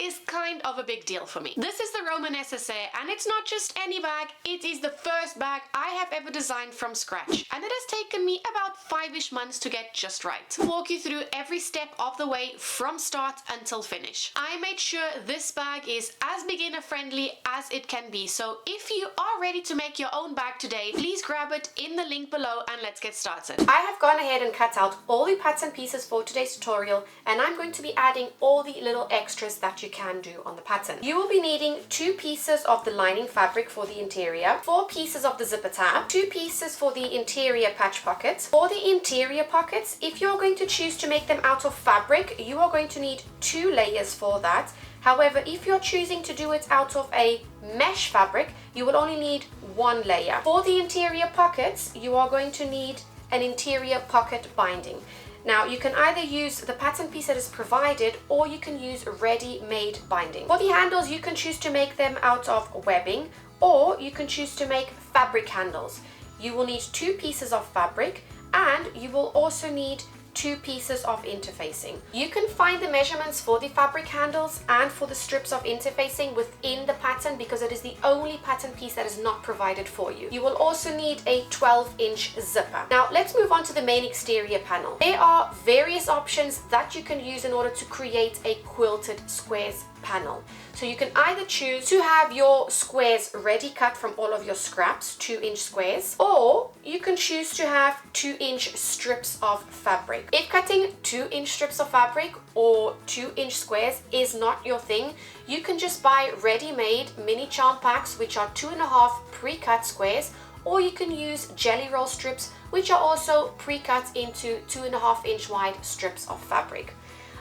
is kind of a big deal for me. This is the Roman SSA, and it's not just any bag, it is the first bag I have ever designed from scratch, and it has taken me about 5-ish months to get just right. To walk you through every step of the way from start until finish. I made sure this bag is as beginner friendly as it can be, so if you are ready to make your own bag today, please grab it in the link below and let's get started. I have gone ahead and cut out all the pattern pieces for today's tutorial, and I'm going to be adding all the little extras that you can do on the pattern. You will be needing 2 pieces of the lining fabric for the interior, 4 pieces of the zipper tab, 2 pieces for the interior patch pockets. For the interior pockets, if you're going to choose to make them out of fabric, you are going to need 2 layers for that. However, if you're choosing to do it out of a mesh fabric, you will only need 1 layer. For the interior pockets, you are going to need an interior pocket binding. Now, you can either use the pattern piece that is provided, or you can use ready-made binding. For the handles, you can choose to make them out of webbing, or you can choose to make fabric handles. You will need 2 pieces of fabric, and you will also need 2 pieces of interfacing. You can find the measurements for the fabric handles and for the strips of interfacing within the pattern, because it is the only pattern piece that is not provided for you. You will also need a 12-inch zipper. Now let's move on to the main exterior panel. There are various options that you can use in order to create a quilted squares panel. So you can either choose to have your squares ready cut from all of your scraps, 2-inch squares, or you can choose to have 2-inch strips of fabric. If cutting 2-inch strips of fabric or 2-inch squares is not your thing, you can just buy ready-made mini charm packs, which are 2.5 pre-cut squares, or you can use jelly roll strips, which are also pre-cut into 2.5-inch wide strips of fabric.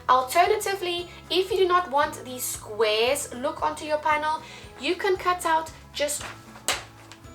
Alternatively, if you do not want these squares look onto your panel, you can cut out just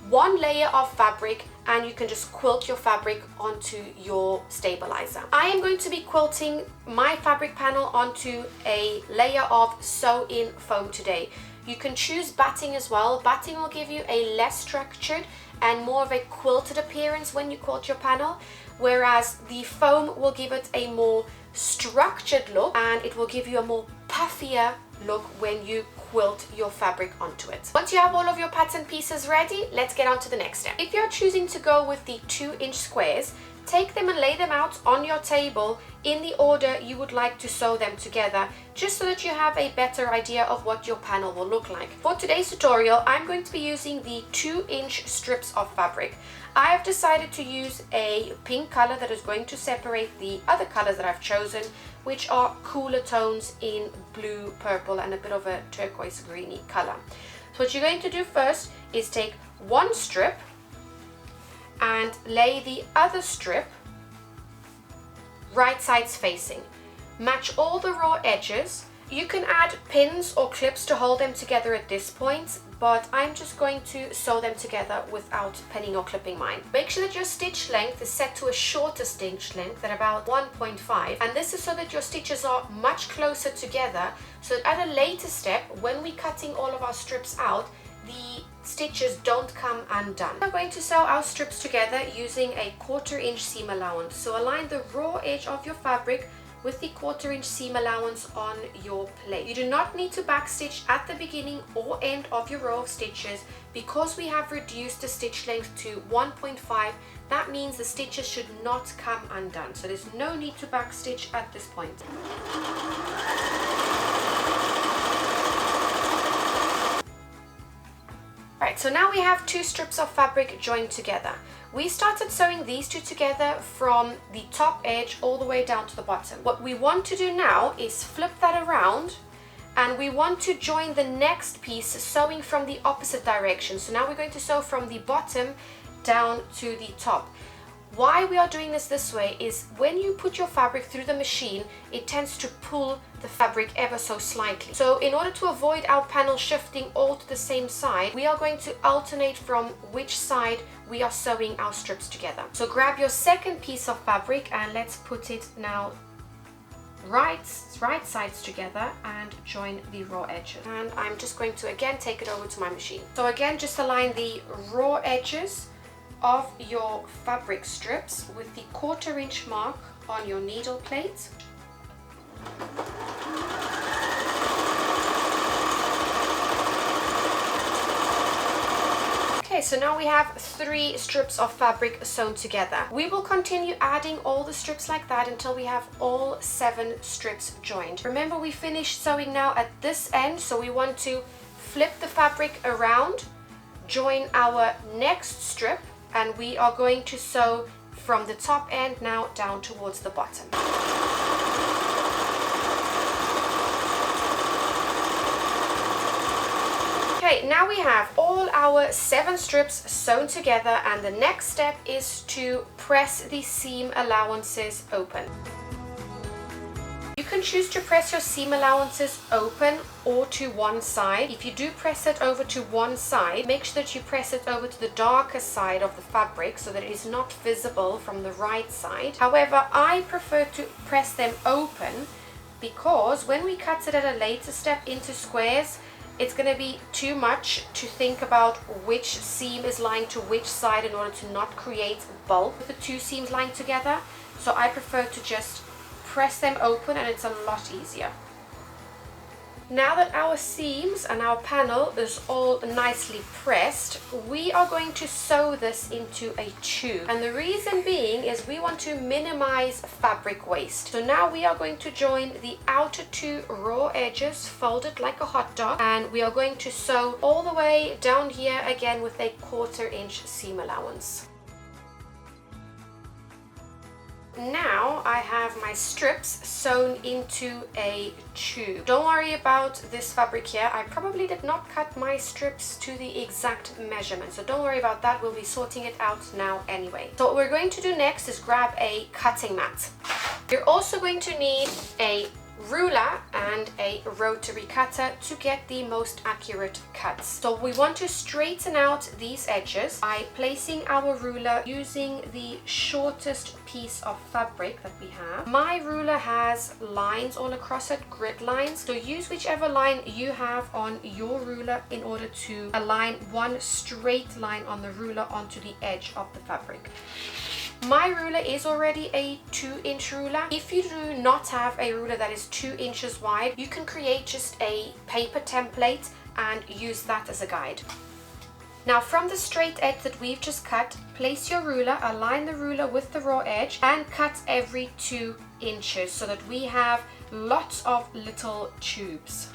1 layer of fabric and you can just quilt your fabric onto your stabilizer. I am going to be quilting my fabric panel onto a layer of sew-in foam today. You can choose batting as well. Batting will give you a less structured and more of a quilted appearance when you quilt your panel, whereas the foam will give it a more structured look and it will give you a more puffier look when you quilt your fabric onto it. Once you have all of your pattern pieces ready, let's get on to the next step. If you're choosing to go with the 2-inch squares, take them and lay them out on your table in the order you would like to sew them together, just so that you have a better idea of what your panel will look like. For today's tutorial, I'm going to be using the 2-inch strips of fabric. I have decided to use a pink color that is going to separate the other colors that I've chosen, which are cooler tones in blue, purple, and a bit of a turquoise greeny color. So what you're going to do first is take 1 strip and lay the other strip right sides facing. Match all the raw edges. You can add pins or clips to hold them together at this point, but I'm just going to sew them together without pinning or clipping mine. Make sure that your stitch length is set to a shorter stitch length at about 1.5, and this is so that your stitches are much closer together, so that at a later step, when we're cutting all of our strips out, the stitches don't come undone. We're going to sew our strips together using a 1/4-inch seam allowance. So align the raw edge of your fabric with the 1/4-inch seam allowance on your plate. You do not need to backstitch at the beginning or end of your row of stitches, because we have reduced the stitch length to 1.5. That means the stitches should not come undone. So there's no need to backstitch at this point. Right, so now we have 2 strips of fabric joined together. We started sewing these 2 together from the top edge all the way down to the bottom. What we want to do now is flip that around, and we want to join the next piece sewing from the opposite direction. So now we're going to sew from the bottom down to the top. Why we are doing this way is when you put your fabric through the machine, it tends to pull the fabric ever so slightly. So in order to avoid our panel shifting all to the same side, we are going to alternate from which side we are sewing our strips together. So grab your second piece of fabric and let's put it now right sides together and join the raw edges. And I'm just going to again take it over to my machine. So again, just align the raw edges of your fabric strips with the 1/4-inch mark on your needle plate. Okay, so now we have 3 strips of fabric sewn together. We will continue adding all the strips like that until we have all 7 strips joined. Remember, we finished sewing now at this end, so we want to flip the fabric around, join our next strip, and we are going to sew from the top end now down towards the bottom. Okay, now we have all our 7 strips sewn together, and the next step is to press the seam allowances open. You can choose to press your seam allowances open or to one side. If you do press it over to one side, make sure that you press it over to the darker side of the fabric so that it is not visible from the right side. However, I prefer to press them open because when we cut it at a later step into squares, it's going to be too much to think about which seam is lying to which side in order to not create bulk with the 2 seams lying together. So I prefer to just press them open, and it's a lot easier. Now that our seams and our panel is all nicely pressed, we are going to sew this into a tube. And the reason being is we want to minimize fabric waste. So now we are going to join the outer 2 raw edges folded like a hot dog, and we are going to sew all the way down here again with a 1/4 inch seam allowance. Now I have my strips sewn into a tube. Don't worry about this fabric here. I probably did not cut my strips to the exact measurement, so don't worry about that. We'll be sorting it out now anyway. So what we're going to do next is grab a cutting mat. You're also going to need a ruler and a rotary cutter to get the most accurate cuts. So we want to straighten out these edges by placing our ruler using the shortest piece of fabric that we have. My ruler has lines all across it, grid lines, so use whichever line you have on your ruler in order to align one straight line on the ruler onto the edge of the fabric. My ruler is already a 2-inch ruler. If you do not have a ruler that is 2 inches wide, you can create just a paper template and use that as a guide. Now from the straight edge that we've just cut, place your ruler, align the ruler with the raw edge, and cut every 2 inches so that we have lots of little tubes.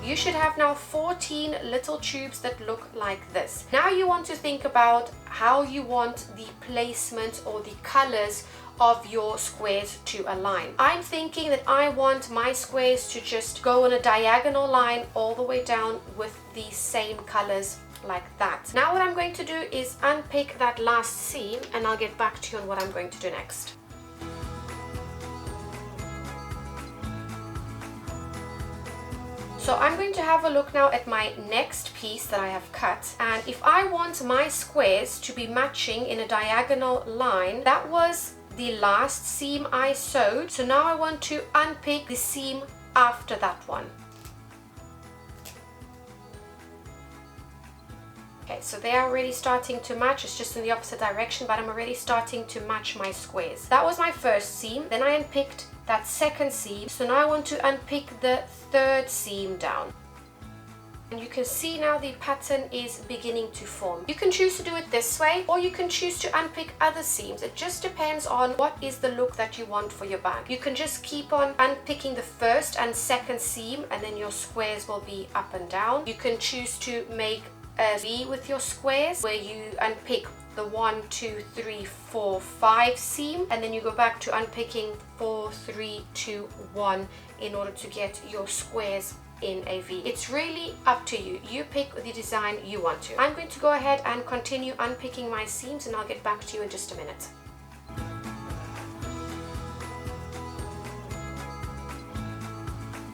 You should have now 14 little tubes that look like this. Now you want to think about how you want the placement or the colors of your squares to align. I'm thinking that I want my squares to just go on a diagonal line all the way down with the same colors like that. Now what I'm going to do is unpick that last seam, and I'll get back to you on what I'm going to do next. So I'm going to have a look now at my next piece that I have cut, and if I want my squares to be matching in a diagonal line, that was the last seam I sewed. So now I want to unpick the seam after that one. Okay, so they are already starting to match. It's just in the opposite direction, but I'm already starting to match my squares. That was my first seam. Then I unpicked that second seam. So now I want to unpick the 3rd seam down. And you can see now the pattern is beginning to form. You can choose to do it this way, or you can choose to unpick other seams. It just depends on what is the look that you want for your bag. You can just keep on unpicking the 1st and 2nd seam, and then your squares will be up and down. You can choose to make a V with your squares where you unpick the 1, 2, 3, 4, 5 seam, and then you go back to unpicking 4, 3, 2, 1 in order to get your squares in a V. It's really up to you. You pick the design you want to. I'm going to go ahead and continue unpicking my seams, and I'll get back to you in just a minute.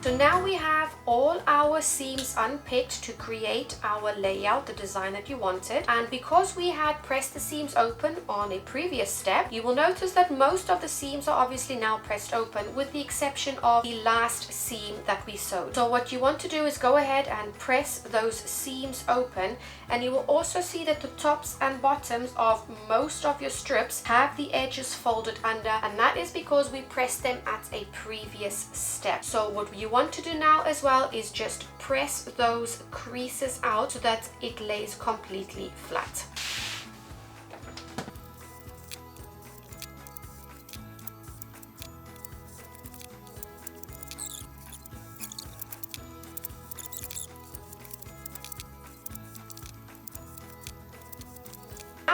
So now we have all our seams unpicked to create our layout, the design that you wanted. And because we had pressed the seams open on a previous step, you will notice that most of the seams are obviously now pressed open, with the exception of the last seam that we sewed. So what you want to do is go ahead and press those seams open, and you will also see that the tops and bottoms of most of your strips have the edges folded under, and that is because we pressed them at a previous step. So what you want to do now as well is just press those creases out so that it lays completely flat.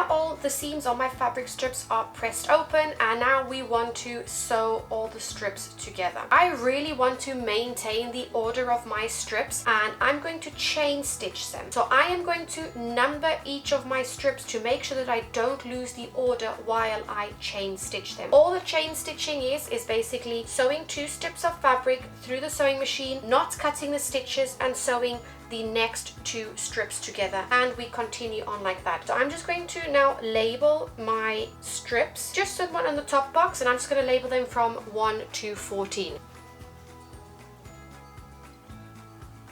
All the seams on my fabric strips are pressed open, and now we want to sew all the strips together. I really want to maintain the order of my strips, and I'm going to chain stitch them. So I am going to number each of my strips to make sure that I don't lose the order while I chain stitch them. All the chain stitching is basically sewing 2 strips of fabric through the sewing machine, not cutting the stitches, and sewing the next 2 strips together, and we continue on like that. So I'm just going to now label my strips, just one on the top box, and I'm just going to label them from 1 to 14.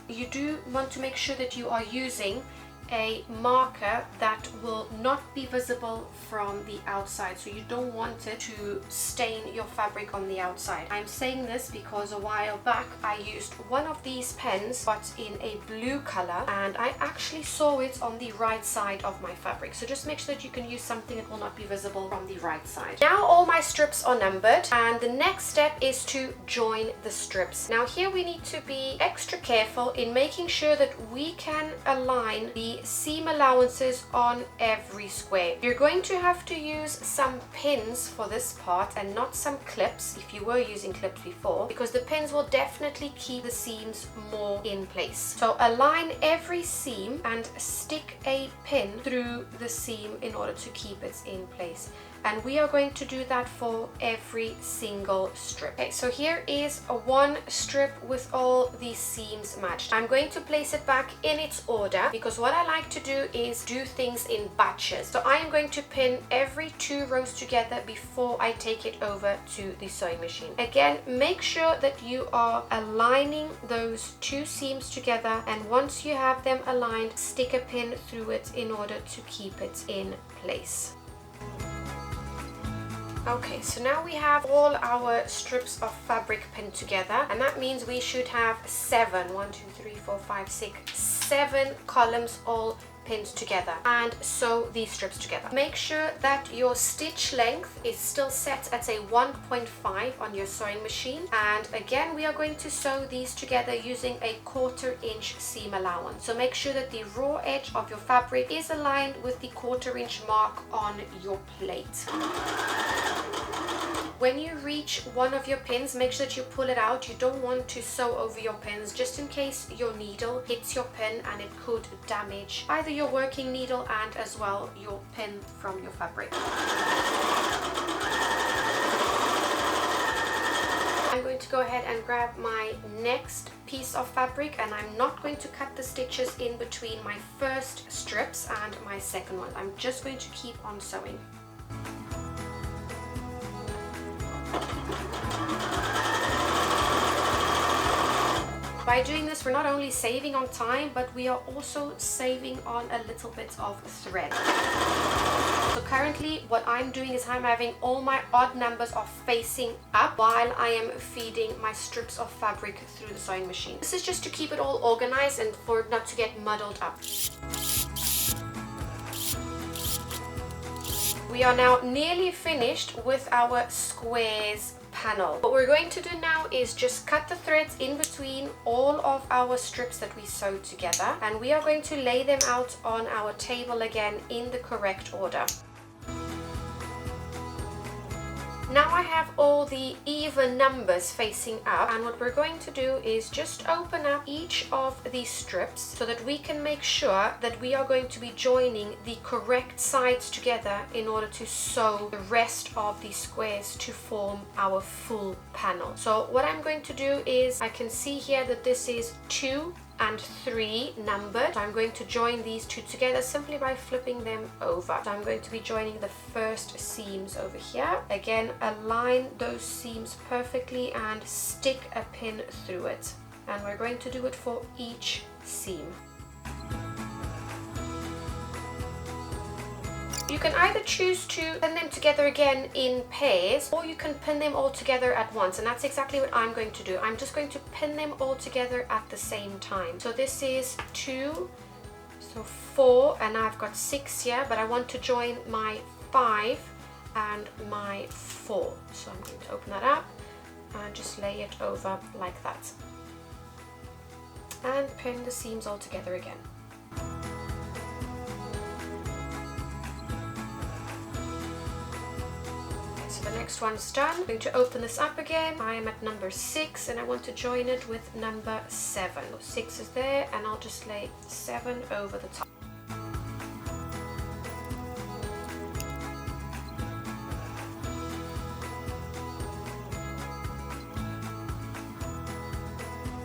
You do want to make sure that you are using a marker that will not be visible from the outside, so you don't want it to stain your fabric on the outside. I'm saying this because a while back I used one of these pens but in a blue color, and I actually saw it on the right side of my fabric. So just make sure that you can use something that will not be visible from the right side. Now all my strips are numbered, and the next step is to join the strips. Now here we need to be extra careful in making sure that we can align the seam allowances on every square. You're going to have to use some pins for this part and not some clips if you were using clips before, because the pins will definitely keep the seams more in place. So align every seam and stick a pin through the seam in order to keep it in place. And we are going to do that for every single strip. Okay, so here is one strip with all these seams matched. I'm going to place it back in its order because what I like to do is do things in batches. So I am going to pin every 2 rows together before I take it over to the sewing machine. Again, make sure that you are aligning those 2 seams together, and once you have them aligned, stick a pin through it in order to keep it in place. Okay, so now we have all our strips of fabric pinned together, and that means we should have 7, 1, 2, 3, 4, 5, 6, 7 columns all pinned together, and sew these strips together. Make sure that your stitch length is still set at a 1.5 on your sewing machine, and again we are going to sew these together using a 1/4 inch seam allowance. So make sure that the raw edge of your fabric is aligned with the 1/4 inch mark on your plate. When you reach one of your pins, make sure that you pull it out. You don't want to sew over your pins, just in case your needle hits your pin and it could damage either your working needle and as well your pin from your fabric. I'm going to go ahead and grab my next piece of fabric, and I'm not going to cut the stitches in between my first strips and my second one. I'm just going to keep on sewing. By doing this, we're not only saving on time, but we are also saving on a little bit of thread. So currently what I'm doing is I'm having all my odd numbers are facing up while I am feeding my strips of fabric through the sewing machine. This is just to keep it all organized and for it not to get muddled up. We are now nearly finished with our squares panel. What we're going to do now is just cut the threads in between all of our strips that we sewed together, and we are going to lay them out on our table again in the correct order. Now I have all the even numbers facing up, and what we're going to do is just open up each of these strips so that we can make sure that we are going to be joining the correct sides together in order to sew the rest of these squares to form our full panel. So what I'm going to do is, I can see here that this is 2 and 3 numbered. So I'm going to join these two together simply by flipping them over. So I'm going to be joining the first seams over here. Again, align those seams perfectly and stick a pin through it. And we're going to do it for each seam. You can either choose to pin them together again in pairs, or you can pin them all together at once, and that's exactly what I'm going to do. I'm just going to pin them all together at the same time. So this is 2, so 4, and I've got 6 here, but I want to join my 5 and my 4. So I'm going to open that up and just lay it over like that. And pin the seams all together again. The next one's done. I'm going to open this up again. I am at number 6 and I want to join it with number 7. So 6 is there, and I'll just lay 7 over the top.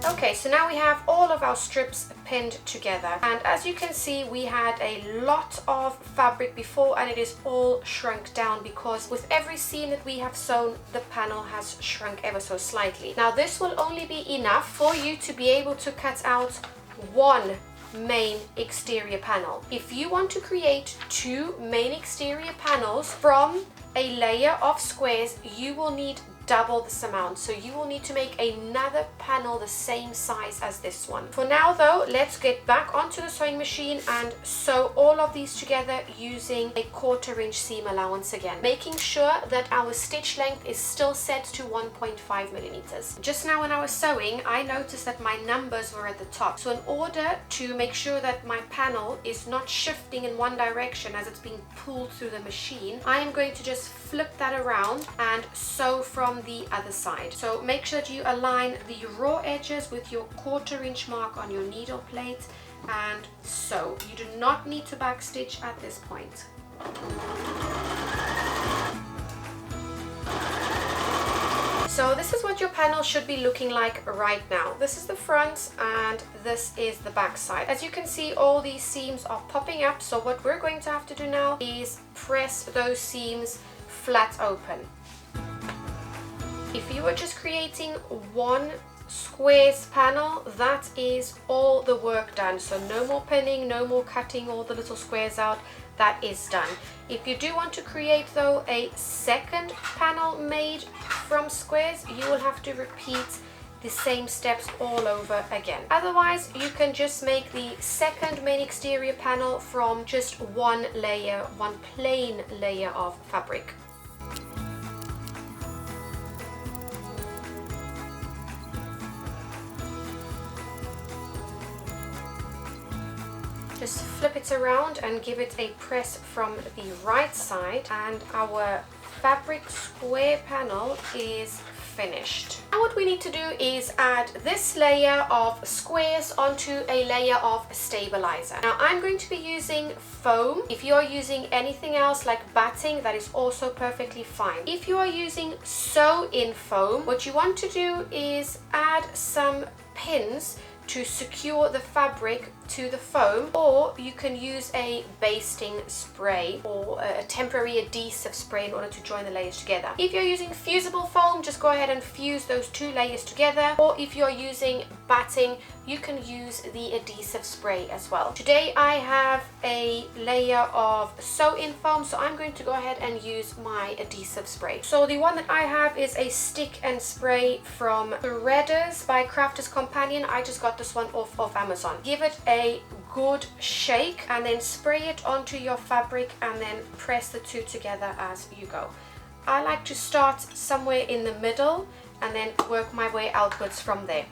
Okay, so now we have all of our strips pinned together, and as you can see, we had a lot of fabric before and it is all shrunk down because with every seam that we have sewn, the panel has shrunk ever so slightly. Now this will only be enough for you to be able to cut out one main exterior panel. If you want to create 2 main exterior panels from a layer of squares, you will need double this amount, so you will need to make another panel the same size as this one. For now though, let's get back onto the sewing machine and sew all of these together using a 1/4 inch seam allowance again, making sure that our stitch length is still set to 1.5 millimeters. Just now when I was sewing, I noticed that my numbers were at the top, so in order to make sure that my panel is not shifting in one direction as it's being pulled through the machine, I am going to just flip that around and sew from the other side. So make sure that you align the raw edges with your 1/4 inch mark on your needle plate and sew. You do not need to backstitch at this point. So this is what your panel should be looking like right now. This is the front and this is the back side. As you can see, all these seams are popping up, so what we're going to have to do now is press those seams flat open. If you were just creating one squares panel, that is all the work done. So no more pinning, no more cutting all the little squares out. That is done. If you do want to create though a second panel made from squares, you will have to repeat the same steps all over again. Otherwise, you can just make the second main exterior panel from just one layer, one plain layer of fabric. Just flip it around and give it a press from the right side, and our fabric square panel is finished. Now what we need to do is add this layer of squares onto a layer of stabilizer. Now I'm going to be using foam. If you are using anything else like batting, that is also perfectly fine. If you are using sew-in foam, what you want to do is add some pins to secure the fabric to the foam, or you can use a basting spray or a temporary adhesive spray in order to join the layers together. If you're using fusible foam, just go ahead and fuse those 2 layers together, or if you're using batting, you can use the adhesive spray as well. Today I have a layer of sew-in foam, so I'm going to go ahead and use my adhesive spray. So the one that I have is a stick and spray from Threaders by Crafter's Companion. I just got this one off of Amazon. Give it a good shake and then spray it onto your fabric and then press the 2 together as you go. I like to start somewhere in the middle and then work my way outwards from there.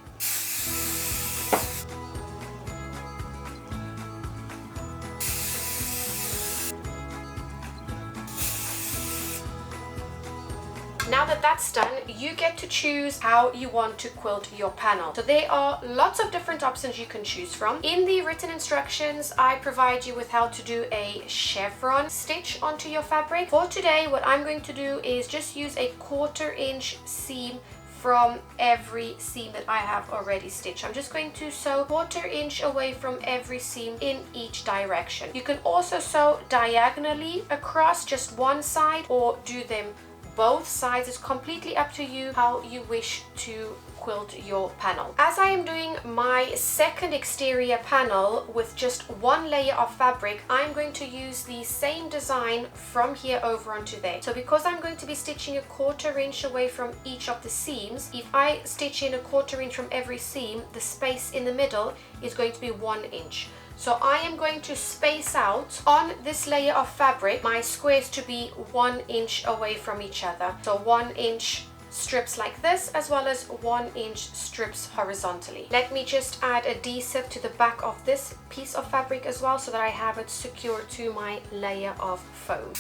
Now that that's done, you get to choose how you want to quilt your panel. So there are lots of different options you can choose from. In the written instructions, I provide you with how to do a chevron stitch onto your fabric. For today, what I'm going to do is just use a 1/4 inch seam from every seam that I have already stitched. I'm just going to sew 1/4 inch away from every seam in each direction. You can also sew diagonally across just one side or do them both sides. It's completely up to you how you wish to quilt your panel. As I am doing my second exterior panel with just one layer of fabric, I'm going to use the same design from here over onto there. So because I'm going to be stitching a 1/4 inch away from each of the seams, if I stitch in a 1/4 inch from every seam, the space in the middle is going to be 1 inch. So I am going to space out on this layer of fabric my squares to be 1 inch away from each other. So 1 inch strips like this, as well as 1 inch strips horizontally. Let me just add adhesive to the back of this piece of fabric as well, so that I have it secured to my layer of foam.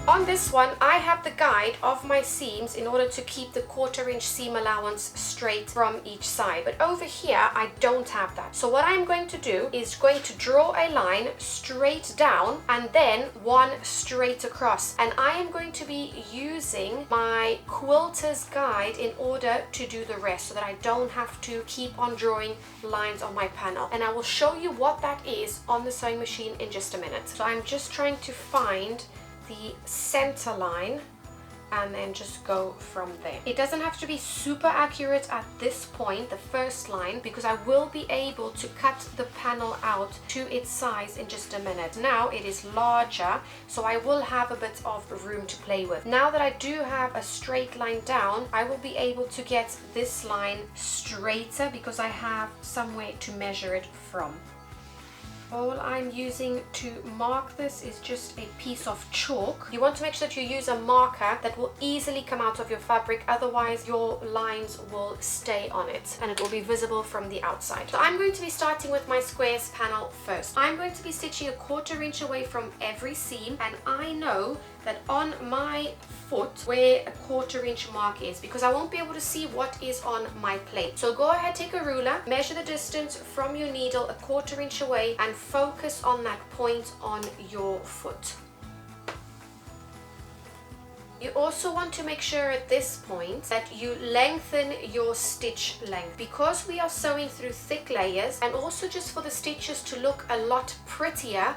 On this one, I have the guide of my seams in order to keep the 1/4 inch seam allowance straight from each side. But over here, I don't have that. So what I'm going to do is going to draw a line straight down and then one straight across. And I am going to be using my quilter's guide in order to do the rest, so that I don't have to keep on drawing lines on my panel. And I will show you what that is on the sewing machine in just a minute. So I'm just trying to find the center line and then just go from there. It doesn't have to be super accurate at this point, the first line, because I will be able to cut the panel out to its size in just a minute. Now it is larger, so I will have a bit of room to play with. Now that I do have a straight line down, I will be able to get this line straighter because I have somewhere to measure it from. All I'm using to mark this is just a piece of chalk. You want to make sure that you use a marker that will easily come out of your fabric, otherwise your lines will stay on it and it will be visible from the outside. So I'm going to be starting with my squares panel first. I'm going to be stitching a 1/4 inch away from every seam, and I know that on my foot where a 1/4 inch mark is, because I won't be able to see what is on my plate. So go ahead, take a ruler, measure the distance from your needle a 1/4 inch away and focus on that point on your foot. You also want to make sure at this point that you lengthen your stitch length, because we are sewing through thick layers, and also just for the stitches to look a lot prettier.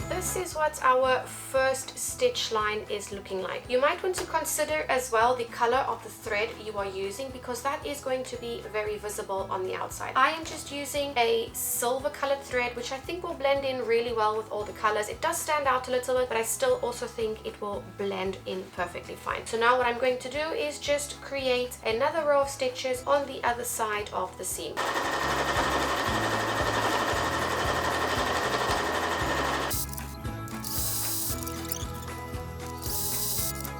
This is what our first stitch line is looking like. You might want to consider as well the color of the thread you are using, because that is going to be very visible on the outside. I am just using a silver colored thread, which I think will blend in really well with all the colors. It does stand out a little bit, but I still also think it will blend in perfectly fine. So now what I'm going to do is just create another row of stitches on the other side of the seam.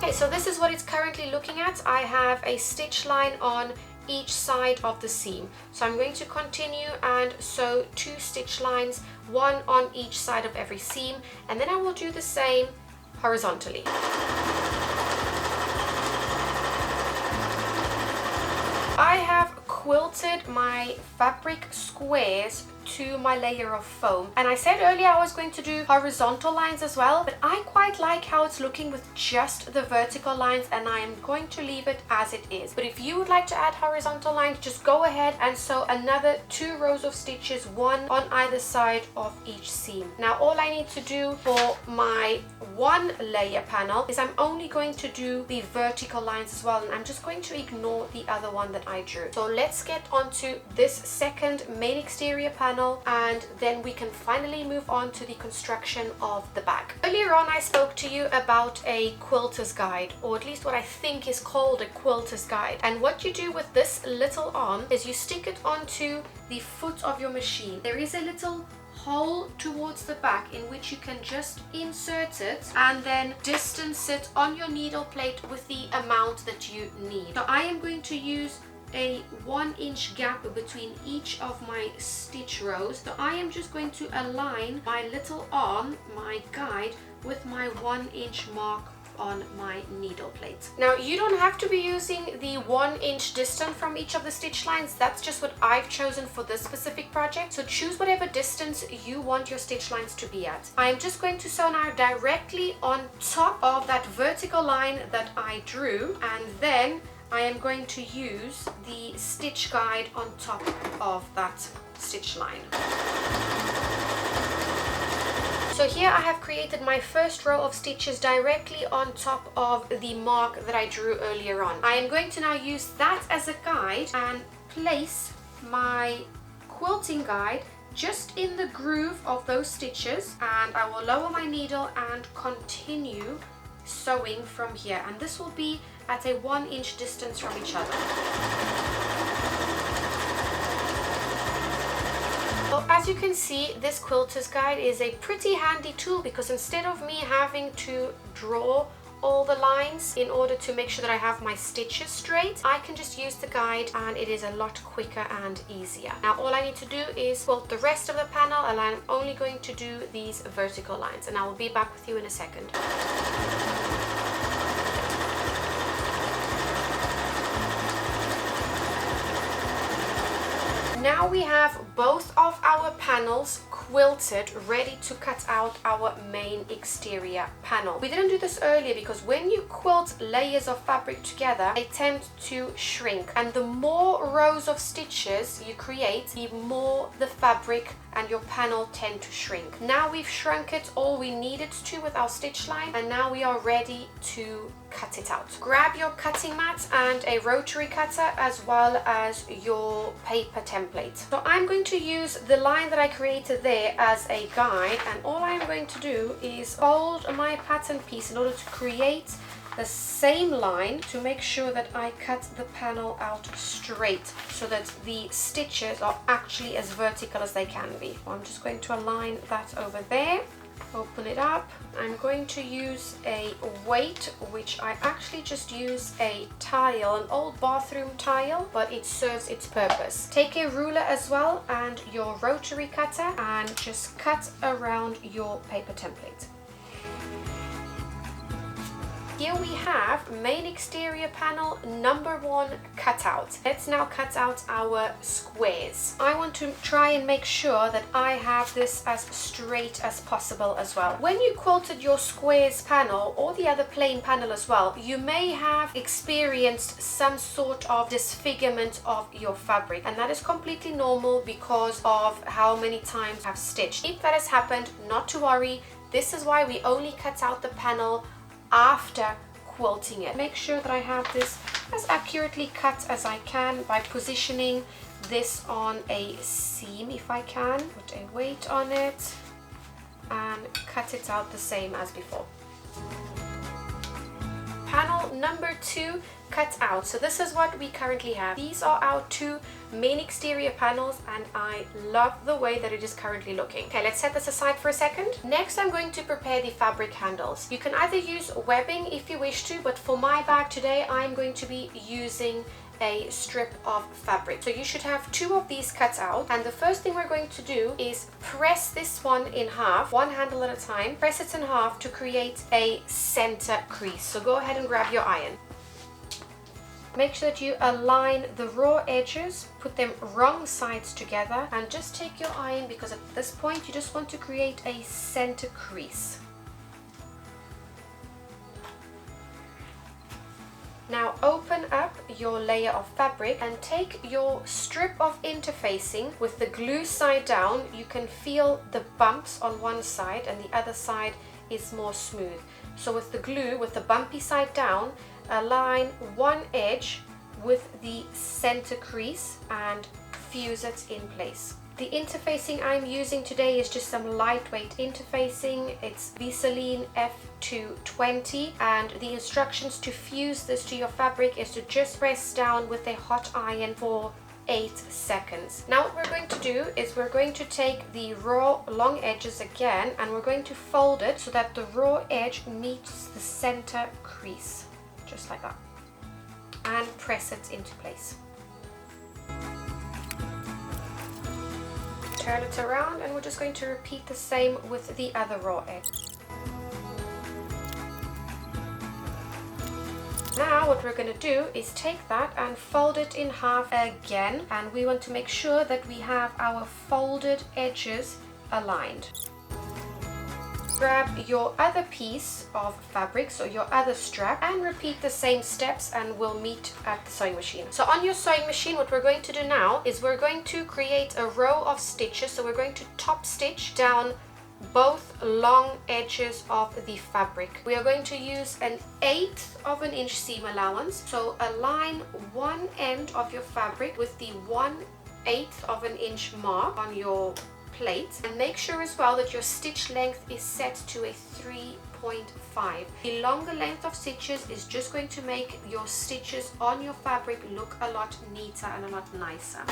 Okay, so this is what it's currently looking at. I have a stitch line on each side of the seam. So I'm going to continue and sew 2 stitch lines, one on each side of every seam, and then I will do the same horizontally. I have quilted my fabric squares to my layer of foam, and I said earlier I was going to do horizontal lines as well, but I quite like how it's looking with just the vertical lines, and I am going to leave it as it is. But if you would like to add horizontal lines, just go ahead and sew another 2 rows of stitches, one on either side of each seam. Now all I need to do for my 1 layer panel is I'm only going to do the vertical lines as well, and I'm just going to ignore the other one that I drew. So let's get onto this second main exterior panel, and then we can finally move on to the construction of the bag. Earlier on I spoke to you about a quilter's guide, or at least what I think is called a quilter's guide. And what you do with this little arm is you stick it onto the foot of your machine. There is a little hole towards the back in which you can just insert it and then distance it on your needle plate with the amount that you need. So I am going to use a 1-inch gap between each of my stitch rows. So I am just going to align my little arm, my guide, with my 1-inch mark on my needle plate. Now you don't have to be using the 1-inch distance from each of the stitch lines. That's just what I've chosen for this specific project. So choose whatever distance you want your stitch lines to be at. I'm just going to sew now directly on top of that vertical line that I drew, and then I am going to use the stitch guide on top of that stitch line. So here I have created my first row of stitches directly on top of the mark that I drew earlier on. I am going to now use that as a guide and place my quilting guide just in the groove of those stitches, and I will lower my needle and continue sewing from here, and this will be at a 1-inch distance from each other. So as you can see, this quilter's guide is a pretty handy tool, because instead of me having to draw all the lines in order to make sure that I have my stitches straight, I can just use the guide and it is a lot quicker and easier. Now all I need to do is quilt the rest of the panel, and I'm only going to do these vertical lines, and I will be back with you in a second. Now we have both of our panels quilted, ready to cut out our main exterior panel. We didn't do this earlier because when you quilt layers of fabric together, they tend to shrink, and the more rows of stitches you create, the more the fabric and your panel tend to shrink. Now we've shrunk it all we needed to with our stitch line, and now we are ready to cut it out. Grab your cutting mat and a rotary cutter, as well as your paper template. So I'm going to use the line that I created there as a guide, and all I'm going to do is fold my pattern piece in order to create the same line, to make sure that I cut the panel out straight so that the stitches are actually as vertical as they can be. I'm just going to align that over there. Open it up. I'm going to use a weight, which I actually just use a tile, an old bathroom tile, but it serves its purpose. Take a ruler as well and your rotary cutter and just cut around your paper template. Here we have main exterior panel number 1 cut out. Let's now cut out our squares. I want to try and make sure that I have this as straight as possible as well. When you quilted your squares panel, or the other plain panel as well, you may have experienced some sort of disfigurement of your fabric, and that is completely normal because of how many times you have stitched. If that has happened, not to worry. This is why we only cut out the panel after quilting it. Make sure that I have this as accurately cut as I can by positioning this on a seam if I can. Put a weight on it and cut it out the same as before. Panel number 2 cut out. So this is what we currently have. These are our 2 main exterior panels, and I love the way that it is currently looking. Okay, let's set this aside for a second. Next, I'm going to prepare the fabric handles. You can either use webbing if you wish to, but for my bag today, I'm going to be using a strip of fabric. So you should have 2 of these cut out, and the first thing we're going to do is press this one in half, one handle at a time. Press it in half to create a center crease. So go ahead and grab your iron. Make sure that you align the raw edges, put them wrong sides together, and just take your iron, because at this point you just want to create a center crease. Now open up your layer of fabric and take your strip of interfacing with the glue side down. You can feel the bumps on one side and the other side is more smooth. So with the glue, with the bumpy side down, align one edge with the center crease and fuse it in place. The interfacing I'm using today is just some lightweight interfacing. It's Visseline F220, and the instructions to fuse this to your fabric is to just press down with a hot iron for 8 seconds. Now what we're going to do is we're going to take the raw long edges again, and we're going to fold it so that the raw edge meets the center crease, just like that, and press it into place. turn it around, and we're just going to repeat the same with the other raw edge. Now what we're going to do is take that and fold it in half again, and we want to make sure that we have our folded edges aligned. Grab your other piece of fabric, so your other strap, and repeat the same steps, and we'll meet at the sewing machine. So on your sewing machine, what we're going to do now is we're going to create a row of stitches. So we're going to top stitch down both long edges of the fabric. We are going to use 1/8 of an inch seam allowance. So align one end of your fabric with the 1/8 of an inch mark on your plate, and make sure as well that your stitch length is set to a 3.5. The longer length of stitches is just going to make your stitches on your fabric look a lot neater and a lot nicer.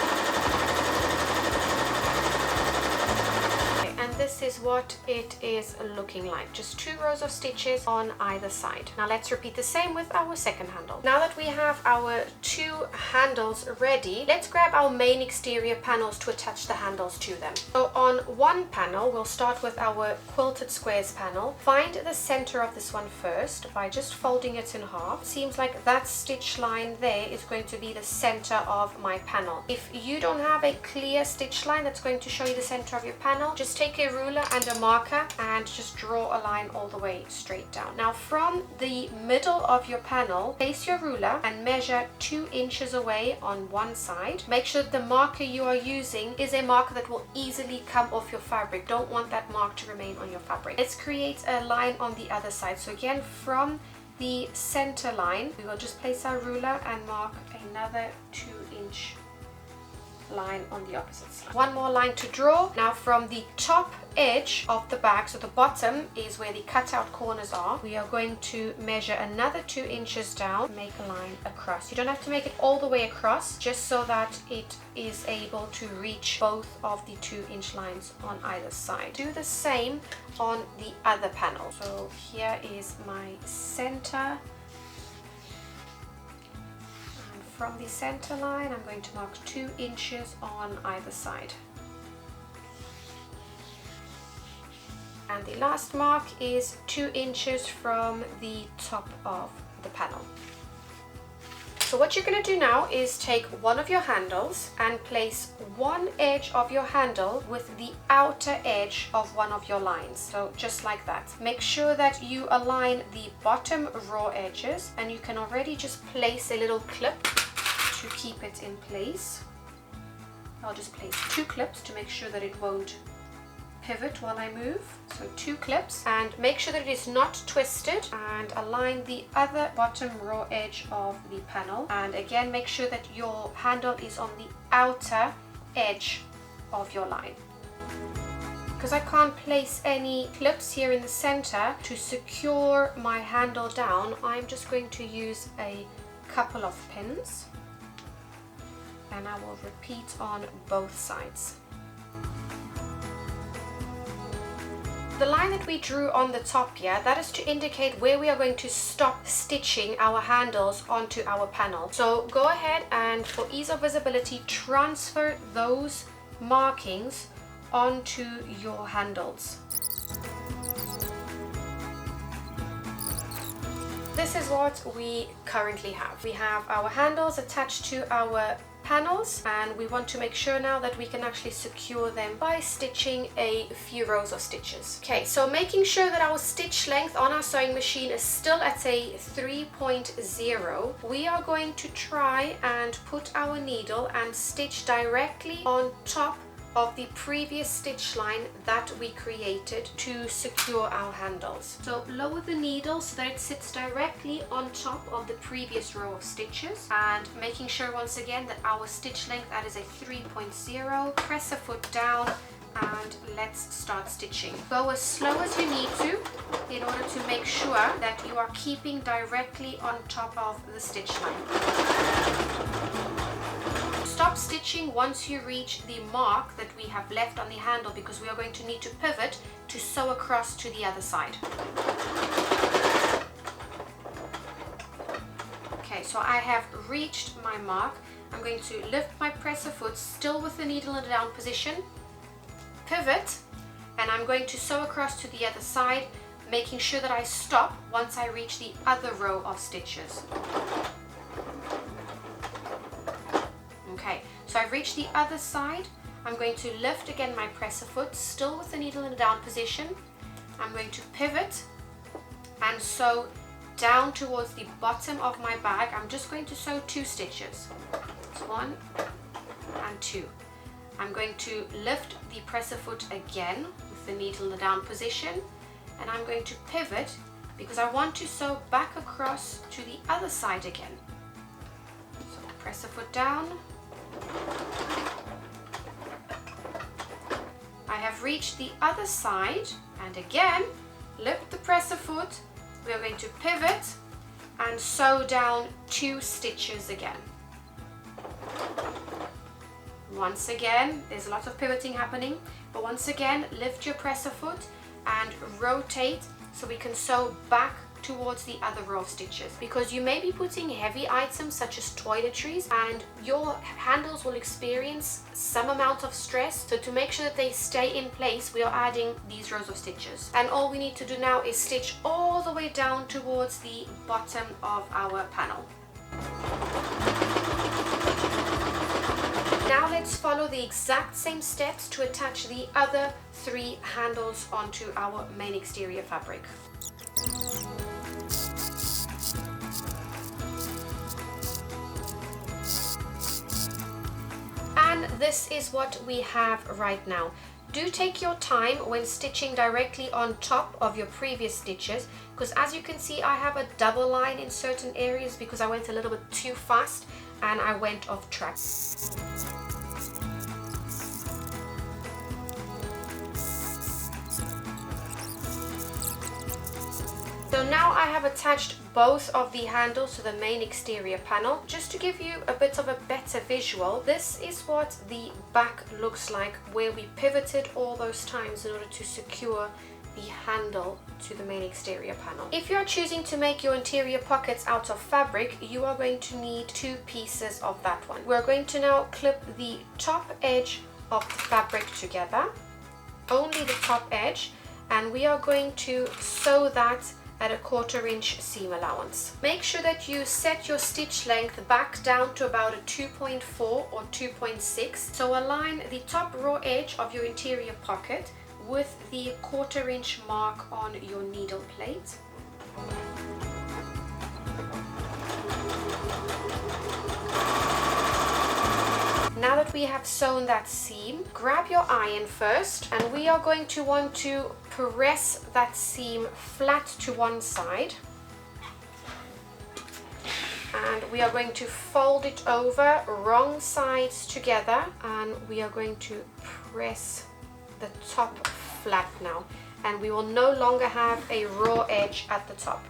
And this is what it is looking like. Just 2 rows of stitches on either side. Now let's repeat the same with our second handle. Now that we have our 2 handles ready, let's grab our main exterior panels to attach the handles to them. So on one panel, we'll start with our quilted squares panel. Find the center of this one first by just folding it in half. Seems like that stitch line there is going to be the center of my panel. If you don't have a clear stitch line that's going to show you the center of your panel, just take a ruler and a marker and just draw a line all the way straight down. Now from the middle of your panel, place your ruler and measure 2 inches away on one side. Make sure that the marker you are using is a marker that will easily come off your fabric. Don't want that mark to remain on your fabric. Let's create a line on the other side. So again, from the center line, we will just place our ruler and mark another 2-inch line on the opposite side. One more line to draw. Now from the top edge of the bag, so the bottom is where the cutout corners are, we are going to measure another 2 inches down, make a line across. You don't have to make it all the way across, just so that it is able to reach both of the 2-inch lines on either side. Do the same on the other panel. So here is my center. From the center line, I'm going to mark 2 inches on either side. And the last mark is 2 inches from the top of the panel. So what you're going to do now is take one of your handles and place one edge of your handle with the outer edge of one of your lines. So just like that. Make sure that you align the bottom raw edges, and you can already just place a little clip to keep it in place. I'll just place 2 clips to make sure that it won't pivot while I move. So 2 clips, and make sure that it is not twisted, and align the other bottom raw edge of the panel, and again make sure that your handle is on the outer edge of your line. Because I can't place any clips here in the center to secure my handle down, I'm just going to use a couple of pins, and I will repeat on both sides. The line that we drew on the top here, that is to indicate where we are going to stop stitching our handles onto our panel. So go ahead and, for ease of visibility, transfer those markings onto your handles. This is what we currently have. We have our handles attached to our panels, and we want to make sure now that we can actually secure them by stitching a few rows of stitches. Okay, so making sure that our stitch length on our sewing machine is still at a 3.0, we are going to try and put our needle and stitch directly on top of the previous stitch line that we created to secure our handles. So lower the needle so that it sits directly on top of the previous row of stitches, and making sure once again that our stitch length, that is a 3.0. Press a foot down and let's start stitching. Go as slow as you need to in order to make sure that you are keeping directly on top of the stitch line. Stop stitching once you reach the mark that we have left on the handle, because we are going to need to pivot to sew across to the other side. Okay, so I have reached my mark. I'm going to lift my presser foot, still with the needle in a down position, pivot and I'm going to sew across to the other side, making sure that I stop once I reach the other row of stitches. Okay, so I've reached the other side. I'm going to lift again my presser foot, still with the needle in a down position. I'm going to pivot and sew down towards the bottom of my bag. I'm just going to sew 2 stitches. It's 1 and 2. I'm going to lift the presser foot again with the needle in the down position, and I'm going to pivot because I want to sew back across to the other side again. So presser foot down. I have reached the other side, and again lift the presser foot. We are going to pivot and sew down 2 stitches again. Once again, there's a lot of pivoting happening, but once again lift your presser foot and rotate so we can sew back towards the other row of stitches, because you may be putting heavy items such as toiletries and your handles will experience some amount of stress. So to make sure that they stay in place, we are adding these rows of stitches, and all we need to do now is stitch all the way down towards the bottom of our panel. Now let's follow the exact same steps to attach the other 3 handles onto our main exterior fabric. And this is what we have right now. Do take your time when stitching directly on top of your previous stitches, because as you can see I have a double line in certain areas because I went a little bit too fast and I went off track. So now I have attached both of the handles to the main exterior panel. Just to give you a bit of a better visual, this is what the back looks like where we pivoted all those times in order to secure the handle to the main exterior panel. If you're choosing to make your interior pockets out of fabric, you are going to need 2 pieces of that one. We're going to now clip the top edge of the fabric together, only the top edge, and we are going to sew that at a 1/4 inch seam allowance. Make sure that you set your stitch length back down to about a 2.4 or 2.6. So align the top raw edge of your interior pocket with the 1/4 inch mark on your needle plate. Now that we have sewn that seam, grab your iron first, and we are going to want to press that seam flat to one side. And we are going to fold it over, wrong sides together, and we are going to press the top flat now. And we will no longer have a raw edge at the top.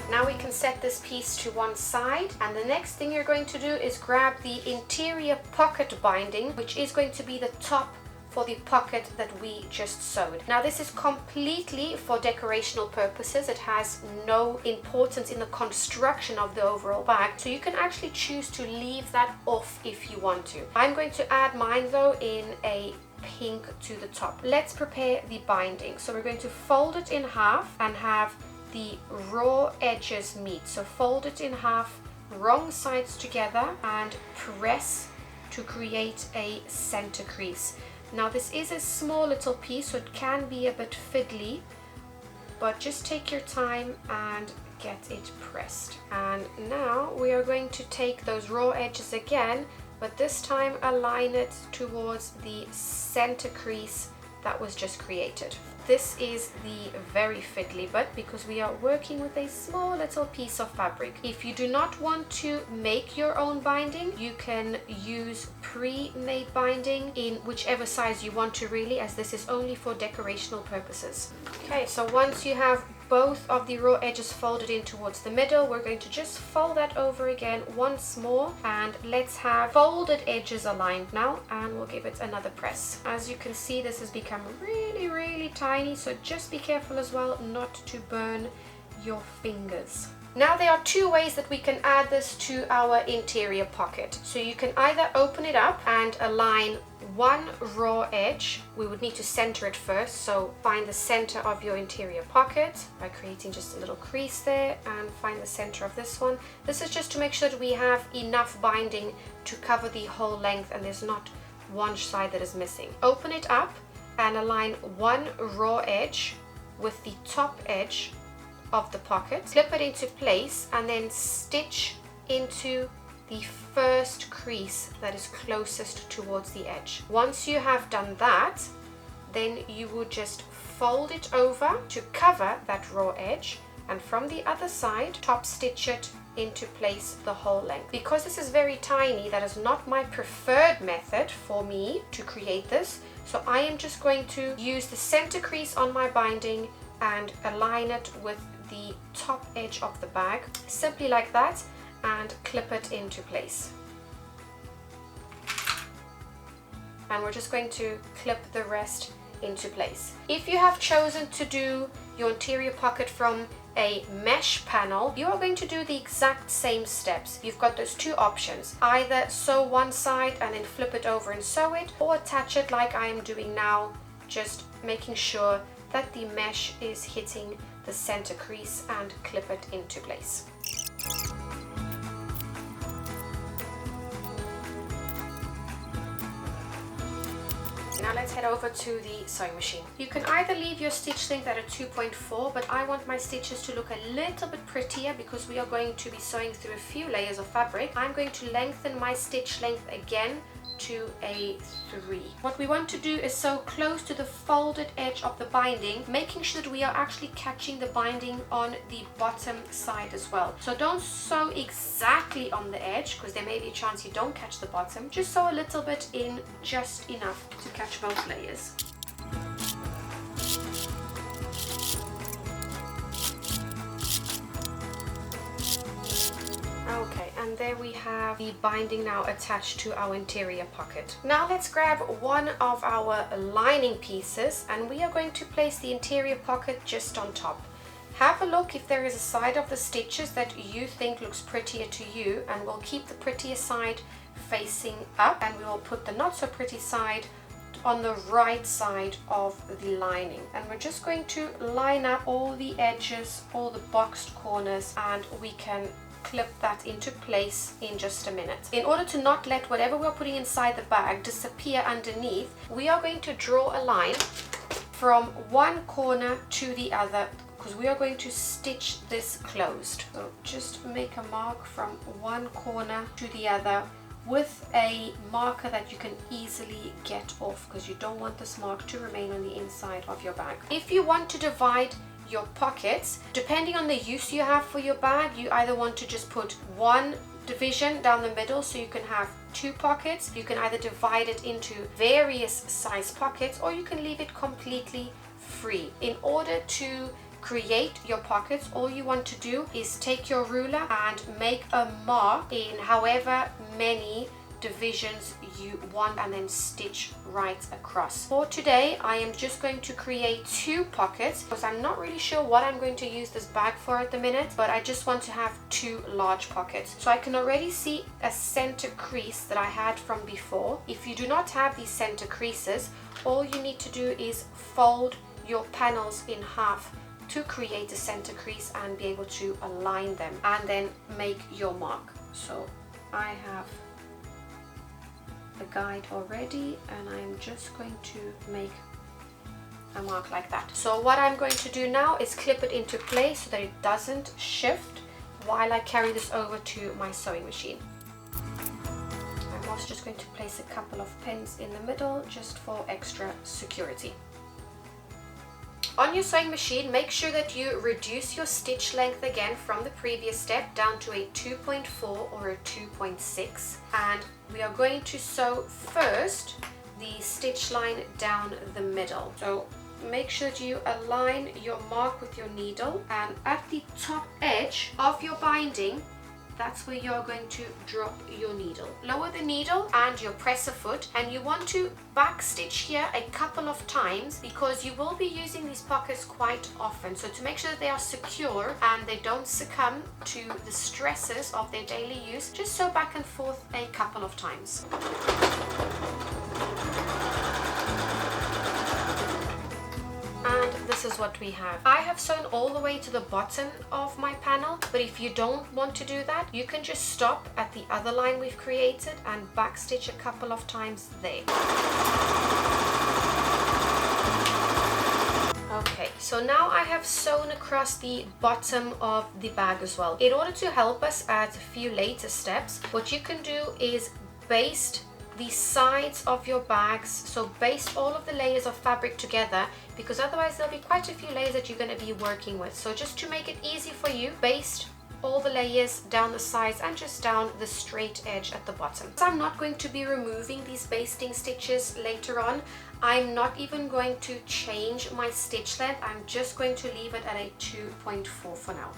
Now we can set this piece to one side, and the next thing you're going to do is grab the interior pocket binding, which is going to be the top for the pocket that we just sewed. Now this is completely for decorational purposes. It has no importance in the construction of the overall bag, so you can actually choose to leave that off if you want to. I'm going to add mine though in a pink to the top. Let's prepare the binding. So we're going to fold it in half and have the raw edges meet. So fold it in half, wrong sides together, and press to create a center crease. Now this is a small little piece, so it can be a bit fiddly, but just take your time and get it pressed. And now we are going to take those raw edges again, but this time align it towards the center crease that was just created. This is the very fiddly bit because we are working with a small little piece of fabric. If you do not want to make your own binding, you can use pre-made binding in whichever size you want to really, as this is only for decorational purposes. Okay, so once you have both of the raw edges folded in towards the middle, we're going to just fold that over again once more, and let's have folded edges aligned now, and we'll give it another press. As you can see, this has become really tiny, so just be careful as well not to burn your fingers. Now there are two ways that we can add this to our interior pocket. So you can either open it up and align one raw edge. We would need to center it first, so find the center of your interior pocket by creating just a little crease there, and find the center of this one. This is just to make sure that we have enough binding to cover the whole length and there's not one side that is missing. Open it up and align one raw edge with the top edge of the pocket, clip it into place, and then stitch into the first crease that is closest towards the edge. Once you have done that, then you would just fold it over to cover that raw edge, and from the other side top stitch it into place the whole length. Because this is very tiny, that is not my preferred method for me to create this, so I am just going to use the center crease on my binding and align it with the top edge of the bag, simply like that, and clip it into place. And we're just going to clip the rest into place. If you have chosen to do your interior pocket from a mesh panel, you are going to do the exact same steps. You've got those two options: either sew one side and then flip it over and sew it, or attach it like I am doing now, just making sure that the mesh is hitting the center crease, and clip it into place. Now let's head over to the sewing machine. You can either leave your stitch length at a 2.4, but I want my stitches to look a little bit prettier because we are going to be sewing through a few layers of fabric. I'm going to lengthen my stitch length again to a 3. What we want to do is sew close to the folded edge of the binding, making sure that we are actually catching the binding on the bottom side as well. So don't sew exactly on the edge, because there may be a chance you don't catch the bottom. Just sew a little bit in, just enough to catch both layers. Okay, and there we have the binding now attached to our interior pocket. Now let's grab one of our lining pieces, and we are going to place the interior pocket just on top. Have a look if there is a side of the stitches that you think looks prettier to you, and we'll keep the prettier side facing up, and we will put the not so pretty side on the right side of the lining. And we're just going to line up all the edges, all the boxed corners, and we can clip that into place in just a minute. In order to not let whatever we're putting inside the bag disappear underneath, we are going to draw a line from one corner to the other, because we are going to stitch this closed. So just make a mark from one corner to the other with a marker that you can easily get off, because you don't want this mark to remain on the inside of your bag. If you want to divide your pockets, depending on the use you have for your bag, you either want to just put one division down the middle so you can have two pockets. You can either divide it into various size pockets, or you can leave it completely free. In order to create your pockets, all you want to do is take your ruler and make a mark in however many divisions you want, and then stitch right across. For today, I am just going to create 2 pockets because I'm not really sure what I'm going to use this bag for at the minute, but I just want to have 2 large pockets. So I can already see a center crease that I had from before. If you do not have these center creases, all you need to do is fold your panels in half to create a center crease and be able to align them, and then make your mark. So I have the guide already, and I'm just going to make a mark like that. So what I'm going to do now is clip it into place so that it doesn't shift while I carry this over to my sewing machine. I'm also just going to place a couple of pins in the middle just for extra security. On your sewing machine, make sure that you reduce your stitch length again from the previous step down to a 2.4 or a 2.6, and we are going to sew first the stitch line down the middle. So make sure that you align your mark with your needle, and at the top edge of your binding, that's where you're going to drop your needle. Lower the needle and your presser foot, and you want to back stitch here a couple of times because you will be using these pockets quite often. So to make sure that they are secure and they don't succumb to the stresses of their daily use, just sew back and forth a couple of times. And this is what we have. I have sewn all the way to the bottom of my panel, but if you don't want to do that, you can just stop at the other line we've created and backstitch a couple of times there. Okay, so now I have sewn across the bottom of the bag as well. In order to help us at a few later steps, what you can do is baste the sides of your bags. So baste all of the layers of fabric together, because otherwise there'll be quite a few layers that you're going to be working with. So just to make it easy for you, baste all the layers down the sides and just down the straight edge at the bottom. So I'm not going to be removing these basting stitches later on. I'm not even going to change my stitch length. I'm just going to leave it at a 2.4 for now.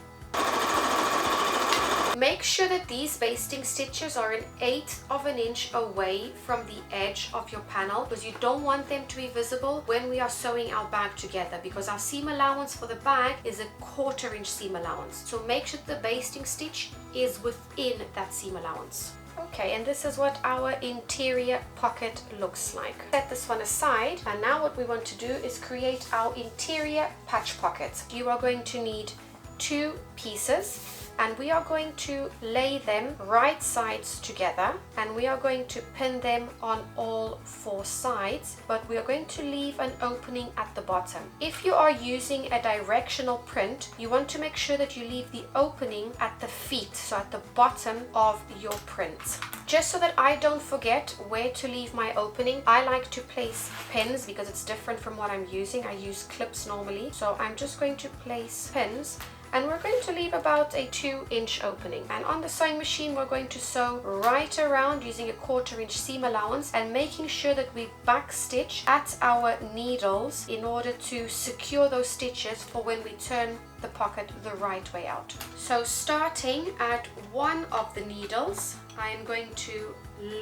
Make sure that these basting stitches are 1/8 of an inch away from the edge of your panel, because you don't want them to be visible when we are sewing our bag together, because our seam allowance for the bag is a 1/4 inch seam allowance. So make sure the basting stitch is within that seam allowance. Okay, and this is what our interior pocket looks like. Set this one aside, and now what we want to do is create our interior patch pocket. You are going to need 2 pieces, and we are going to lay them right sides together, and we are going to pin them on all 4 sides, but we are going to leave an opening at the bottom. If you are using a directional print, you want to make sure that you leave the opening at the feet, so at the bottom of your print. Just so that I don't forget where to leave my opening, I like to place pins because it's different from what I'm using. I use clips normally, so I'm just going to place pins. And we're going to leave about a 2-inch opening. And on the sewing machine, we're going to sew right around using a 1/4 inch seam allowance and making sure that we back stitch at our needles in order to secure those stitches for when we turn the pocket the right way out. So starting at one of the needles, I am going to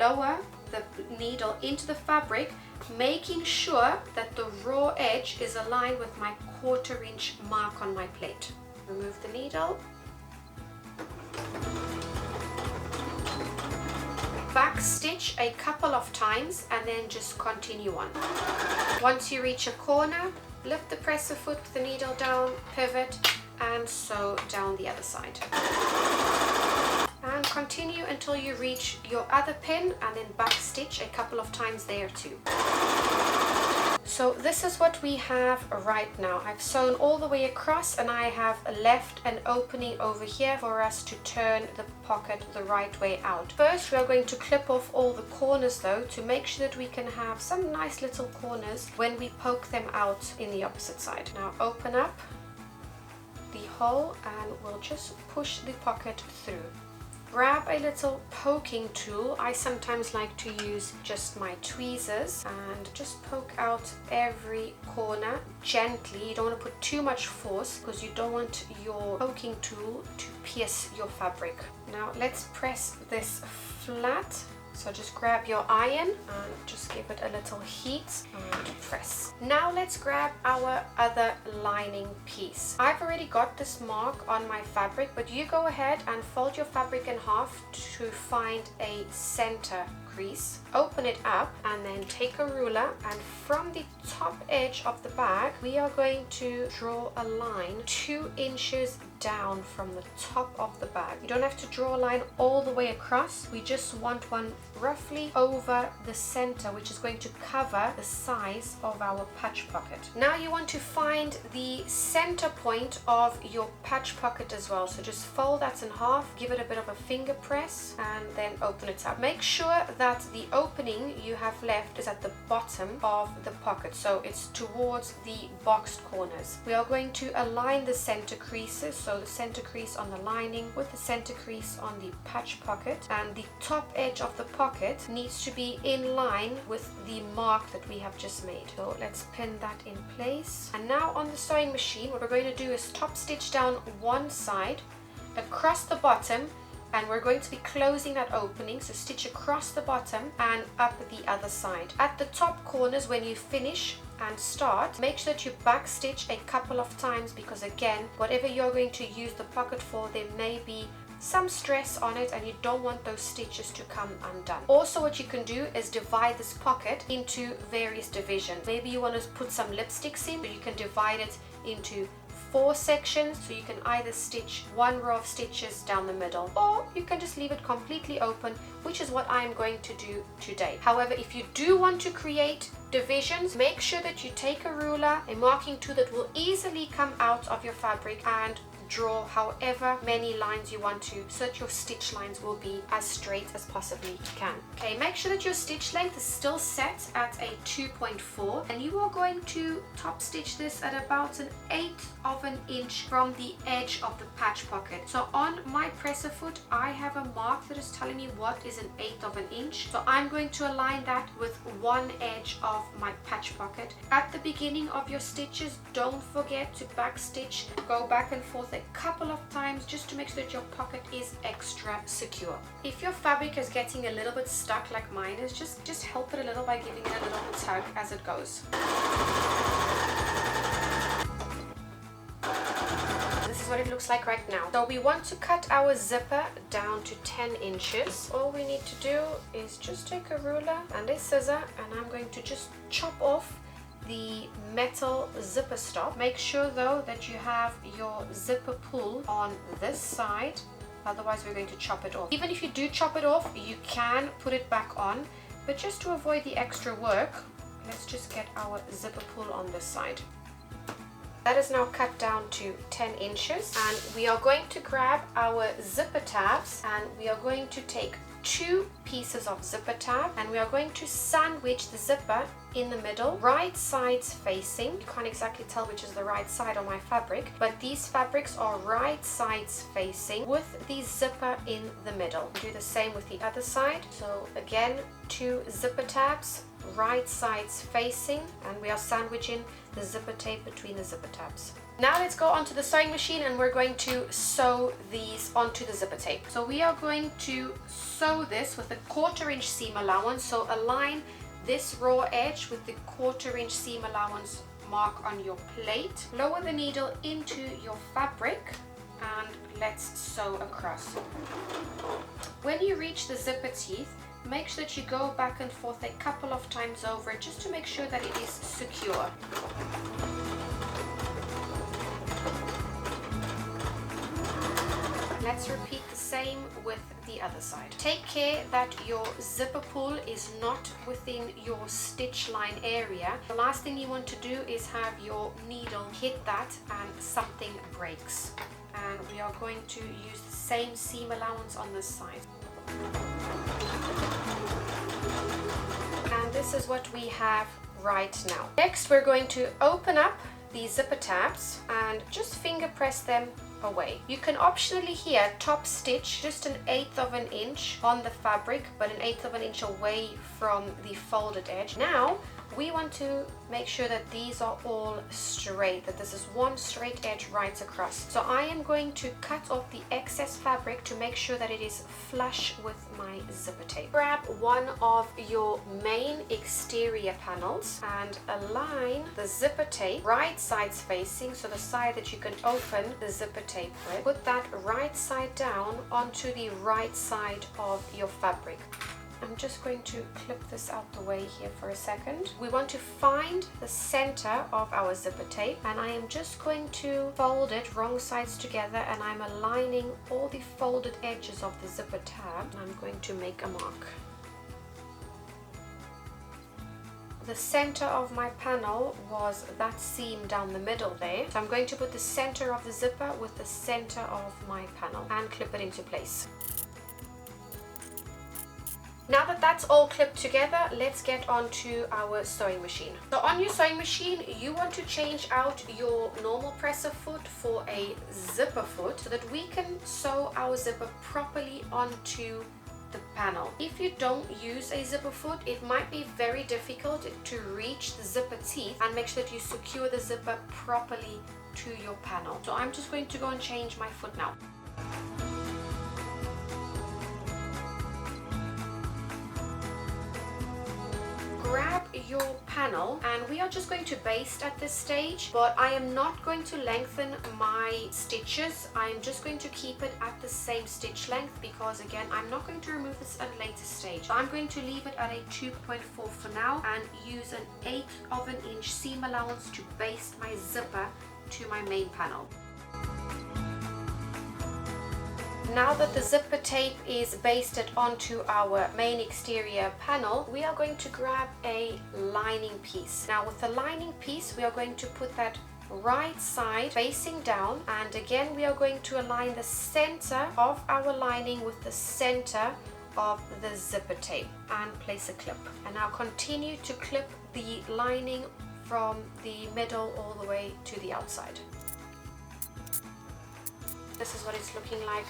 lower the needle into the fabric, making sure that the raw edge is aligned with my 1/4 inch mark on my plate. Remove the needle, back stitch a couple of times, and then just continue on. Once you reach a corner, lift the presser foot with the needle down, pivot, and sew down the other side. And continue until you reach your other pin, and then back stitch a couple of times there too. So this is what we have right now. I've sewn all the way across, and I have left an opening over here for us to turn the pocket the right way out. First, we are going to clip off all the corners though, to make sure that we can have some nice little corners when we poke them out in the opposite side. Now open up the hole and we'll just push the pocket through. Grab a little poking tool. I sometimes like to use just my tweezers and just poke out every corner gently. You don't want to put too much force because you don't want your poking tool to pierce your fabric. Now let's press this flat. So just grab your iron and just give it a little heat and press. Now let's grab our other lining piece. I've already got this mark on my fabric, but you go ahead and fold your fabric in half to find a center crease. Open it up and then take a ruler, and from the top edge of the bag we are going to draw a line 2 inches down from the top of the bag. You don't have to draw a line all the way across. We just want one roughly over the center, which is going to cover the size of our patch pocket. Now you want to find the center point of your patch pocket as well. So just fold that in half, give it a bit of a finger press, and then open it up. Make sure that the opening you have left is at the bottom of the pocket, so it's towards the boxed corners. We are going to align the center creases, so the center crease on the lining with the center crease on the patch pocket, and the top edge of the pocket needs to be in line with the mark that we have just made. So let's pin that in place. And now on the sewing machine, what we're going to do is top stitch down one side, across the bottom, and we're going to be closing that opening, so stitch across the bottom and up the other side. At the top corners, when you finish and start, make sure that you back stitch a couple of times, because again, whatever you're going to use the pocket for, there may be some stress on it and you don't want those stitches to come undone. Also, what you can do is divide this pocket into various divisions. Maybe you want to put some lipsticks in, so you can divide it into 4 sections, so you can either stitch 1 row of stitches down the middle, or you can just leave it completely open, which is what I'm going to do today. However, if you do want to create divisions, make sure that you take a ruler, a marking tool that will easily come out of your fabric, and draw however many lines you want to, so that your stitch lines will be as straight as possibly you can. Okay, make sure that your stitch length is still set at a 2.4, and you are going to top stitch this at about 1/8 of an inch from the edge of the patch pocket. So on my presser foot, I have a mark that is telling me what is 1/8 of an inch. So I'm going to align that with one edge of my patch pocket. At the beginning of your stitches, don't forget to back stitch, go back and forth a couple of times, just to make sure that your pocket is extra secure. If your fabric is getting a little bit stuck like mine is, just help it a little by giving it a little tug as it goes. This is what it looks like right now. So we want to cut our zipper down to 10 inches. All we need to do is just take a ruler and a scissor, and I'm going to just chop off the metal zipper stop. Make sure though that you have your zipper pull on this side, otherwise we're going to chop it off. Even if you do chop it off, you can put it back on, but just to avoid the extra work, let's just get our zipper pull on this side. That is now cut down to 10 inches, and we are going to grab our zipper tabs, and we are going to take 2 pieces of zipper tab, and we are going to sandwich the zipper in the middle, right sides facing. You can't exactly tell which is the right side on my fabric, but these fabrics are right sides facing with the zipper in the middle. Do the same with the other side. So again, 2 zipper tabs, right sides facing, and we are sandwiching the zipper tape between the zipper tabs. Now let's go onto the sewing machine, and we're going to sew these onto the zipper tape. So we are going to sew this with a 1/4 inch seam allowance. So align this raw edge with the 1/4 inch seam allowance mark on your plate. Lower the needle into your fabric and let's sew across. When you reach the zipper teeth, make sure that you go back and forth a couple of times over it, just to make sure that it is secure. Let's repeat the same with the other side. Take care that your zipper pull is not within your stitch line area. The last thing you want to do is have your needle hit that and something breaks. And we are going to use the same seam allowance on this side. And this is what we have right now. Next, we're going to open up the zipper tabs and just finger press them away. You can optionally here top stitch just 1/8 of an inch on the fabric, but 1/8 of an inch away from the folded edge. Now we want to make sure that these are all straight, that this is one straight edge right across. So I am going to cut off the excess fabric to make sure that it is flush with my zipper tape. Grab one of your main exterior panels and align the zipper tape right sides facing, so the side that you can open the zipper tape with. Put that right side down onto the right side of your fabric. I'm just going to clip this out the way here for a second. We want to find the center of our zipper tape, and I am just going to fold it wrong sides together, and I'm aligning all the folded edges of the zipper tab. I'm going to make a mark. The center of my panel was that seam down the middle there. So I'm going to put the center of the zipper with the center of my panel and clip it into place. Now that that's all clipped together, let's get on to our sewing machine. So on your sewing machine, you want to change out your normal presser foot for a zipper foot so that we can sew our zipper properly onto the panel. If you don't use a zipper foot, it might be very difficult to reach the zipper teeth, and make sure that you secure the zipper properly to your panel. So I'm just going to go and change my foot now. your panel, and we are just going to baste at this stage, but I am not going to lengthen my stitches. I am just going to keep it at the same stitch length because again, I'm not going to remove this at a later stage. So I'm going to leave it at a 2.4 for now and use an 1/8 of an inch seam allowance to baste my zipper to my main panel. Now that the zipper tape is basted onto our main exterior panel, we are going to grab a lining piece. Now with the lining piece, we are going to put that right side facing down, and again we are going to align the center of our lining with the center of the zipper tape and place a clip. And now continue to clip the lining from the middle all the way to the outside. This is what it's looking like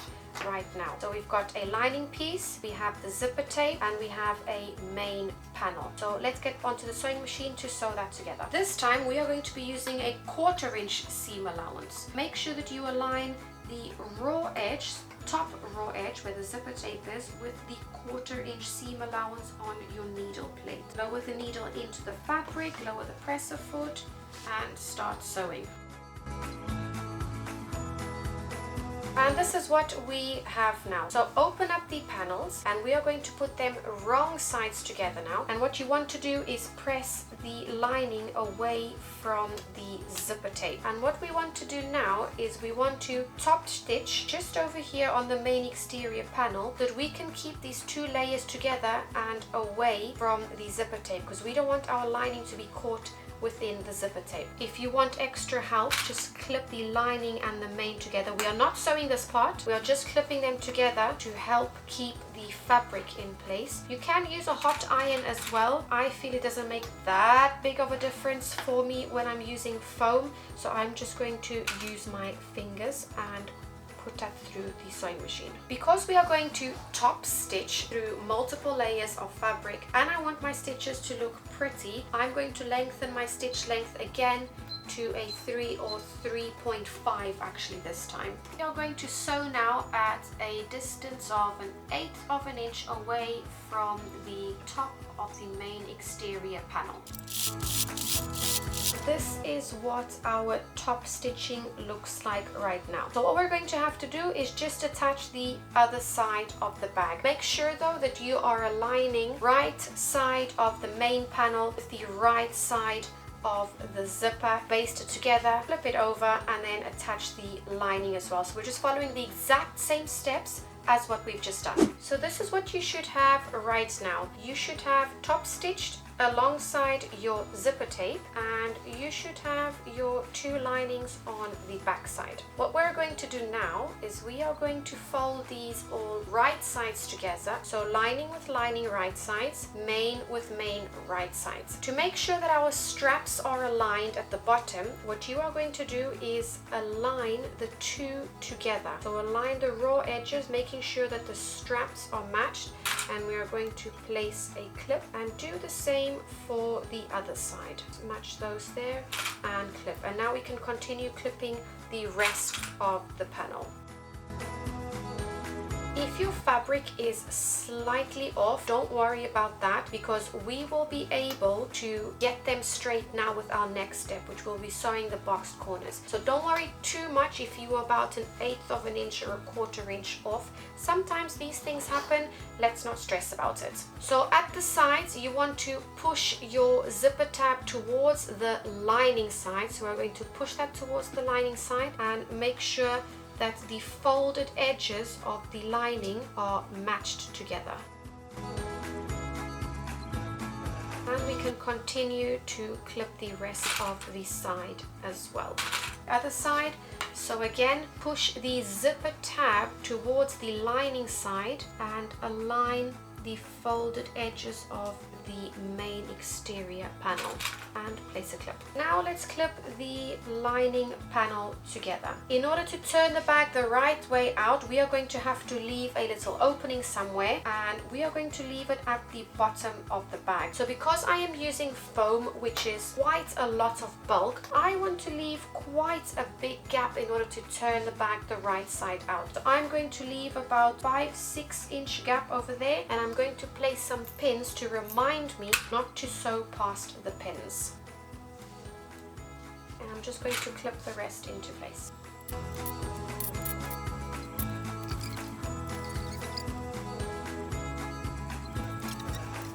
right now. So we've got a lining piece, we have the zipper tape, and we have a main panel. So let's get onto the sewing machine to sew that together. This time we are going to be using a 1/4 inch seam allowance. Make sure that you align the raw edge, top raw edge where the zipper tape is, with the 1/4 inch seam allowance on your needle plate. Lower the needle into the fabric, lower the presser foot, and start sewing. And this is what we have now. So open up the panels and we are going to put them wrong sides together now. And what you want to do is press the lining away from the zipper tape. And what we want to do now is we want to top stitch just over here on the main exterior panel so that we can keep these 2 layers together and away from the zipper tape, because we don't want our lining to be caught within the zipper tape. If you want extra help, just clip the lining and the main together. We are not sewing this part, we are just clipping them together to help keep the fabric in place. You can use a hot iron as well. I feel it doesn't make that big of a difference for me when I'm using foam, so I'm just going to use my fingers and put that through the sewing machine. Because we are going to top stitch through multiple layers of fabric and I want my stitches to look pretty, I'm going to lengthen my stitch length again to a 3 or 3.5 actually this time. We are going to sew now at a distance of an 1/8 of an inch away from the top of the main exterior panel. This is what our top stitching looks like right now. So what we're going to have to do is just attach the other side of the bag. Make sure though that you are aligning right side of the main panel with the right side of the zipper, baste it together, flip it over, and then attach the lining as well. So we're just following the exact same steps as what we've just done. So this is what you should have right now. You should have top stitched alongside your zipper tape, and you should have your 2 linings on the back side. What we're going to do now is we are going to fold these all right sides together. So lining with lining right sides, main with main right sides. To make sure that our straps are aligned at the bottom, what you are going to do is align the 2 together. So align the raw edges, making sure that the straps are matched, and we are going to place a clip and do the same for the other side. Match those there and clip, and now we can continue clipping the rest of the panel. If your fabric is slightly off, don't worry about that, because we will be able to get them straight now with our next step, which will be sewing the boxed corners. So don't worry too much if you are about an 1/8 of an inch or a 1/4 inch off. Sometimes these things happen, let's not stress about it. So at the sides, you want to push your zipper tab towards the lining side. So we're going to push that towards the lining side and make sure that the folded edges of the lining are matched together. And we can continue to clip the rest of the side as well. Other side, so again, push the zipper tab towards the lining side and align the folded edges of the main exterior panel and place a clip. Now let's clip the lining panel together. In order to turn the bag the right way out, we are going to have to leave a little opening somewhere, and we are going to leave it at the bottom of the bag. So because I am using foam, which is quite a lot of bulk, I want to leave quite a big gap in order to turn the bag the right side out. So I'm going to leave about 5-6 inch gap over there, and I'm going to place some pins to remind remind me not to sew past the pins. And I'm just going to clip the rest into place.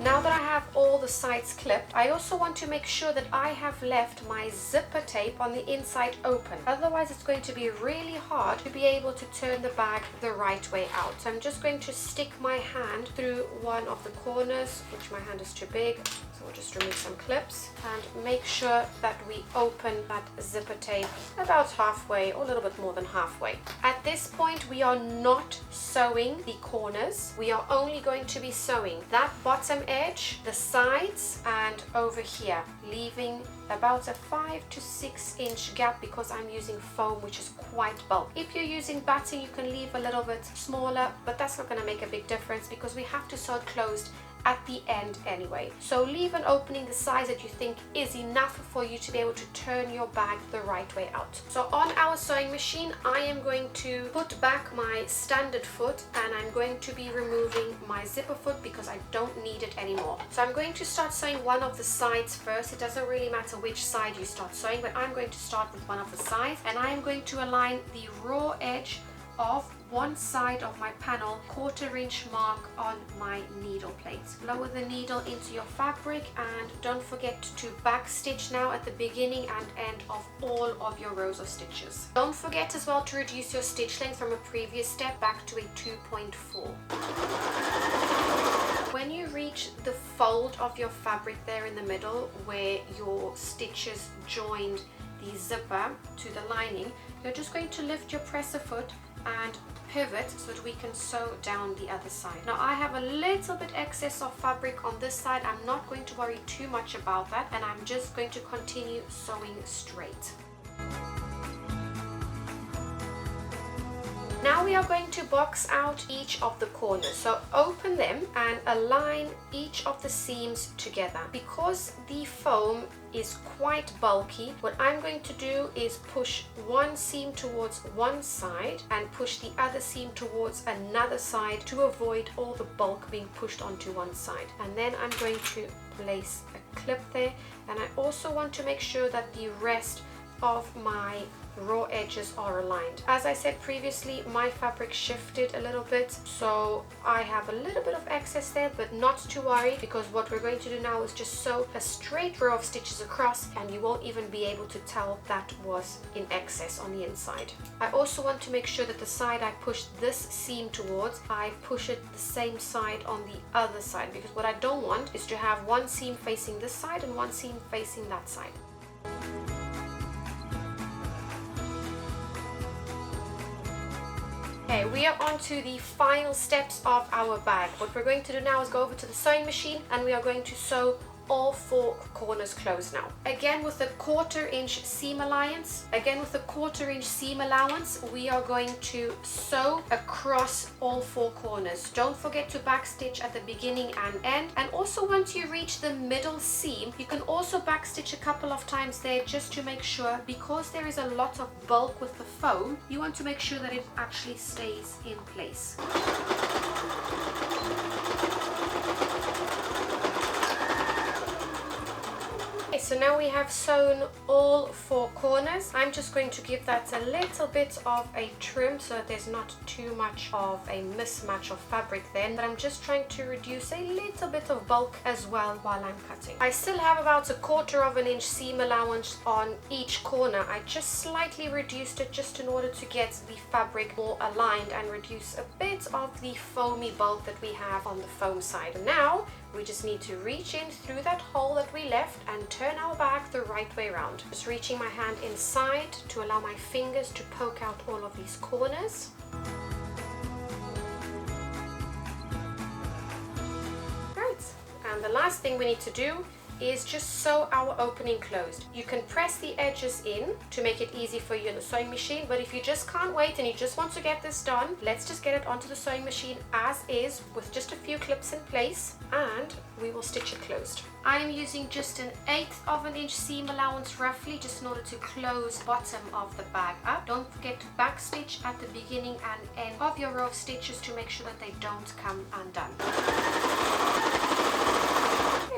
Now that I have all the sides clipped, I also want to make sure that I have left my zipper tape on the inside open. Otherwise, it's going to be really hard to be able to turn the bag the right way out. So I'm just going to stick my hand through one of the corners, which my hand is too big. So we'll just remove some clips and make sure that we open that zipper tape about halfway or a little bit more than halfway. At this point, we are not sewing the corners. We are only going to be sewing that bottom edge, the sides, and over here, leaving about a 5 to 6 inch gap because I'm using foam, which is quite bulky. If you're using batting, you can leave a little bit smaller, but that's not going to make a big difference because we have to sew it closed at the end anyway. So leave an opening the size that you think is enough for you to be able to turn your bag the right way out. So on our sewing machine, I am going to put back my standard foot and I'm going to be removing my zipper foot because I don't need it anymore. So I'm going to start sewing one of the sides first. It doesn't really matter which side you start sewing, but I'm going to start with one of the sides and I'm going to align the raw edge of one side of my panel 1/4 inch mark on my needle plate. Lower the needle into your fabric and don't forget to back stitch now at the beginning and end of all of your rows of stitches. Don't forget as well to reduce your stitch length from a previous step back to a 2.4. When you reach the fold of your fabric there in the middle where your stitches joined the zipper to the lining, you're just going to lift your presser foot and pivot so that we can sew down the other side. Now I have a little bit excess of fabric on this side. I'm not going to worry too much about that and I'm just going to continue sewing straight. Now we are going to box out each of the corners. So open them and align each of the seams together. Because the foam is quite bulky, what I'm going to do is push one seam towards one side and push the other seam towards another side to avoid all the bulk being pushed onto one side. And then I'm going to place a clip there, and I also want to make sure that the rest of my raw edges are aligned. As I said previously, my fabric shifted a little bit, so I have a little bit of excess there, but not to worry because what we're going to do now is just sew a straight row of stitches across and you won't even be able to tell that was in excess on the inside. I also want to make sure that the side I push this seam towards, I push it the same side on the other side, because what I don't want is to have one seam facing this side and one seam facing that side. Okay, we are on to the final steps of our bag. What we're going to do now is go over to the sewing machine and we are going to sew all 4 corners closed now. Again with a 1/4 inch seam allowance, we are going to sew across all 4 corners. Don't forget to back stitch at the beginning and end, and also once you reach the middle seam, you can also back stitch a couple of times there just to make sure, because there is a lot of bulk with the foam, you want to make sure that it actually stays in place. So now we have sewn all 4 corners. I'm just going to give that a little bit of a trim so that there's not too much of a mismatch of fabric then, but I'm just trying to reduce a little bit of bulk as well while I'm cutting. I still have about a 1/4 inch seam allowance on each corner. I just slightly reduced it just in order to get the fabric more aligned and reduce a bit of the foamy bulk that we have on the foam side. And now we just need to reach in through that hole that we left and turn our bag the right way around. Just reaching my hand inside to allow my fingers to poke out all of these corners. Right, and the last thing we need to do is just sew our opening closed. You can press the edges in to make it easy for you in the sewing machine, but if you just can't wait and you just want to get this done, let's just get it onto the sewing machine as is with just a few clips in place and we will stitch it closed. I am using just an 1/8 inch seam allowance roughly, just in order to close bottom of the bag up. Don't forget to back stitch at the beginning and end of your row of stitches to make sure that they don't come undone.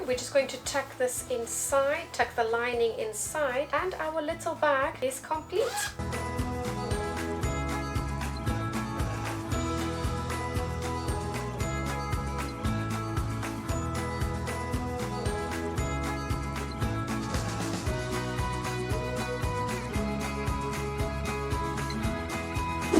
we're just going to tuck this inside, tuck the lining inside, and our little bag is complete.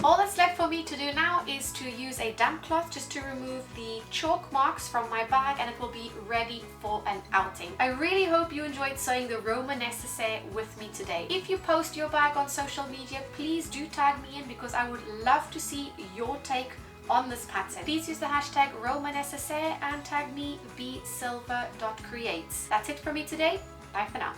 All that's left for me to do now is to use a damp cloth just to remove the chalk marks from my bag, and it will be ready for an outing. I really hope you enjoyed sewing the Roma necessaire with me today. If you post your bag on social media, please do tag me in, because I would love to see your take on this pattern. Please use the hashtag Roma necessaire and tag me bsilver.creates. That's it for me today. Bye for now.